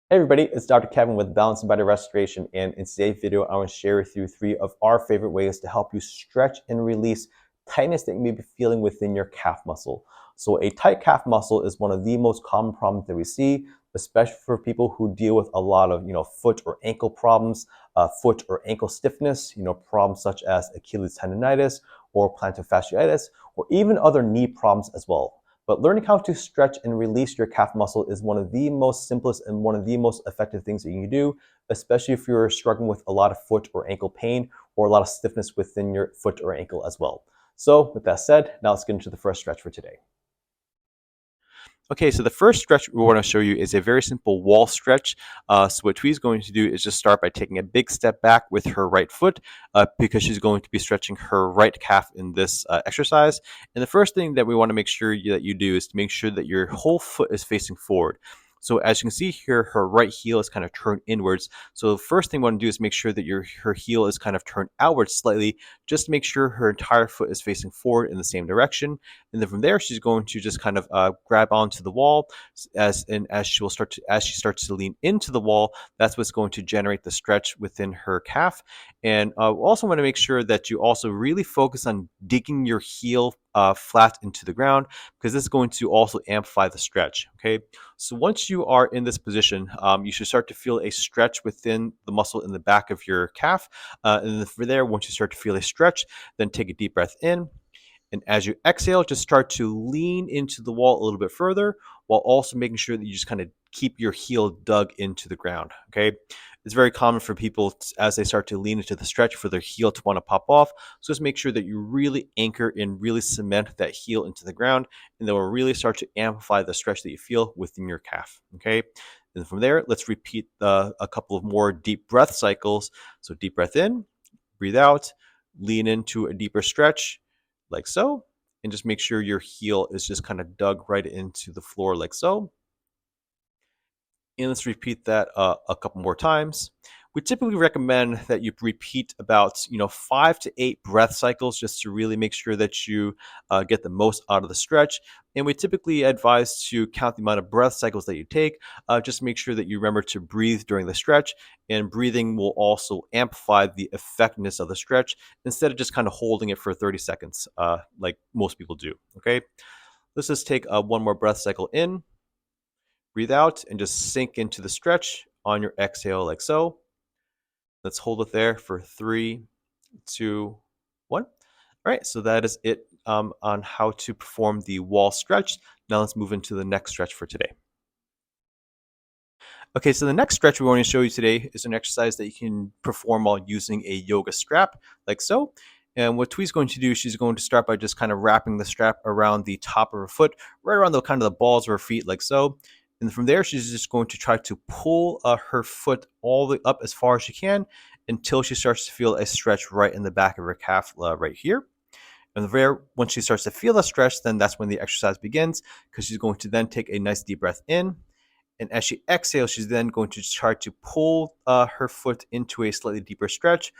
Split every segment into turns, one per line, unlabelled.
Hey everybody, it's Dr. Kevin with Balance and Body Restoration, and in today's video, I want to share with you three of our favorite ways to help you stretch and release tightness that you may be feeling within your calf muscle. So a tight calf muscle is one of the most common problems that we see, especially for people who deal with a lot of foot or ankle problems, foot or ankle stiffness, problems such as Achilles tendinitis or plantar fasciitis, or even other knee problems as well. But learning how to stretch and release your calf muscle is one of the most simplest and one of the most effective things that you can do, especially if you're struggling with a lot of foot or ankle pain or a lot of stiffness within your foot or ankle as well. So with that said, now let's get into the first stretch for today. Okay, so the first stretch we want to show you is a very simple wall stretch. So what Twee's going to do is just start by taking a big step back with her right foot because she's going to be stretching her right calf in this exercise. And the first thing that we want to make sure that you do is to make sure that your whole foot is facing forward. So as you can see here, her right heel is kind of turned inwards. So the first thing we want to do is make sure that her heel is kind of turned outwards slightly, just to make sure her entire foot is facing forward in the same direction. And then from there, she's going to just kind of grab onto the wall as she starts to lean into the wall. That's what's going to generate the stretch within her calf. And also want to make sure that you also really focus on digging your heel flat into the ground, because this is going to also amplify the stretch. Okay, so once you are in this position, you should start to feel a stretch within the muscle in the back of your calf. And then from there, once you start to feel a stretch, then take a deep breath in. And as you exhale, just start to lean into the wall a little bit further, while also making sure that you just kind of keep your heel dug into the ground. Okay. It's very common for people as they start to lean into the stretch for their heel to want to pop off. So just make sure that you really anchor and really cement that heel into the ground, and that will really start to amplify the stretch that you feel within your calf. Okay. And from there, let's repeat a couple of more deep breath cycles. So deep breath in, breathe out, lean into a deeper stretch like so, and just make sure your heel is just kind of dug right into the floor like so. And let's repeat that a couple more times. We typically recommend that you repeat about 5 to 8 breath cycles, just to really make sure that you get the most out of the stretch. And we typically advise to count the amount of breath cycles that you take. Just make sure that you remember to breathe during the stretch, and breathing will also amplify the effectiveness of the stretch instead of just kind of holding it for 30 seconds like most people do. Okay, let's just take one more breath cycle in. Breathe out and just sink into the stretch on your exhale like so. Let's hold it there for 3, 2, 1. All right, so that is it on how to perform the wall stretch. Now let's move into the next stretch for today. Okay, so the next stretch we want to show you today is an exercise that you can perform while using a yoga strap, like so. And what Twee's going to do, she's going to start by just kind of wrapping the strap around the top of her foot, right around the kind of the balls of her feet, like so. And from there, she's just going to try to pull her foot all the way up as far as she can until she starts to feel a stretch right in the back of her calf, right here. And there, once she starts to feel the stretch, then that's when the exercise begins, because she's going to then take a nice deep breath in. And as she exhales, she's then going to try to pull her foot into a slightly deeper stretch,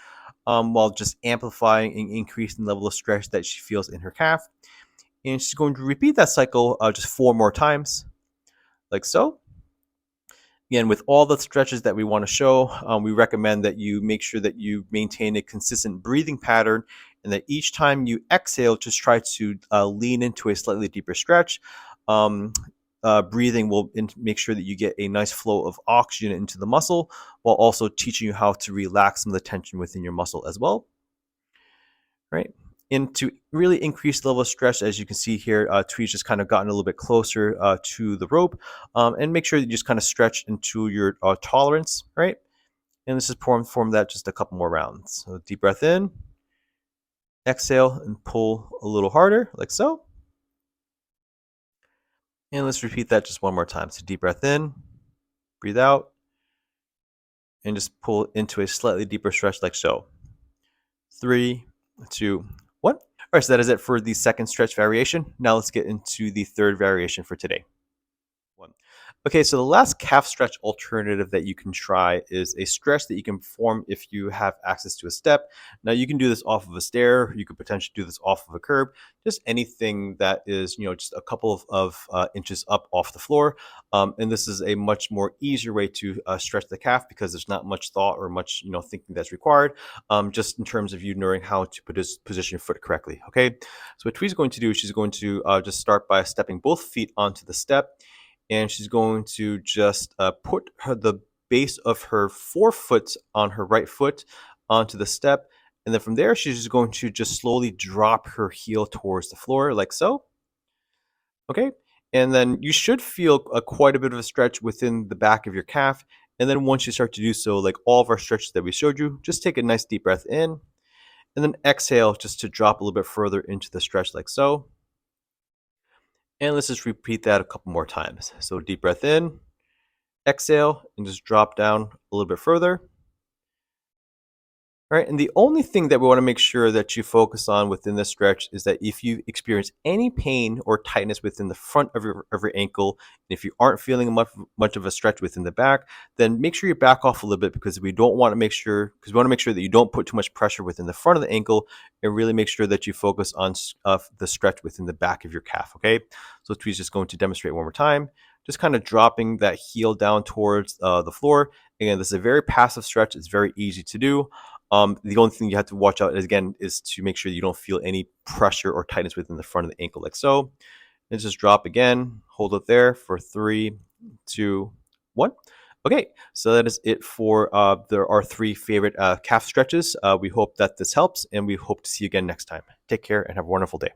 while just amplifying and increasing the level of stretch that she feels in her calf. And she's going to repeat that cycle just 4 more times, like so. Again, with all the stretches that we want to show, we recommend that you make sure that you maintain a consistent breathing pattern, and that each time you exhale, just try to lean into a slightly deeper stretch. Um, Breathing will make sure that you get a nice flow of oxygen into the muscle, while also teaching you how to relax some of the tension within your muscle as well. Right. And to really increase the level of stress, as you can see here, Twee's just kind of gotten a little bit closer to the rope, and make sure that you just kind of stretch into your tolerance, right? And let's just perform that just a couple more rounds. So deep breath in, exhale, and pull a little harder, like so. And let's repeat that just one more time. So deep breath in, breathe out, and just pull into a slightly deeper stretch, like so. 3, 2, 1. All right, so that is it for the second stretch variation. Now let's get into the third variation for today. One. Okay, so the last calf stretch alternative that you can try is a stretch that you can perform if you have access to a step. Now, you can do this off of a stair. You could potentially do this off of a curb, just anything that is, just a couple of inches up off the floor. And this is a much more easier way to stretch the calf because there's not much thought or much, thinking that's required. Just in terms of you knowing how to position your foot correctly. Okay, so what Twee's going to do is she's going to just start by stepping both feet onto the step, and she's going to just put the base of her forefoot on her right foot onto the step. And then from there, she's just going to just slowly drop her heel towards the floor like so. Okay. And then you should feel quite a bit of a stretch within the back of your calf. And then once you start to do so, like all of our stretches that we showed you, just take a nice deep breath in and then exhale just to drop a little bit further into the stretch like so. And let's just repeat that a couple more times. So deep breath in, exhale, and just drop down a little bit further. All right, and the only thing that we want to make sure that you focus on within this stretch is that if you experience any pain or tightness within the front of your ankle, and if you aren't feeling much of a stretch within the back, then make sure you back off a little bit because we want to make sure that you don't put too much pressure within the front of the ankle, and really make sure that you focus on the stretch within the back of your calf. Okay, so Twee's just going to demonstrate one more time, just kind of dropping that heel down towards the floor. Again, this is a very passive stretch. It's very easy to do. The only thing you have to watch out is, again, is to make sure you don't feel any pressure or tightness within the front of the ankle like so. And just drop again, hold it there for 3, 2, 1. Okay, so that is it for our 3 favorite calf stretches. We hope that this helps, and we hope to see you again next time. Take care and have a wonderful day.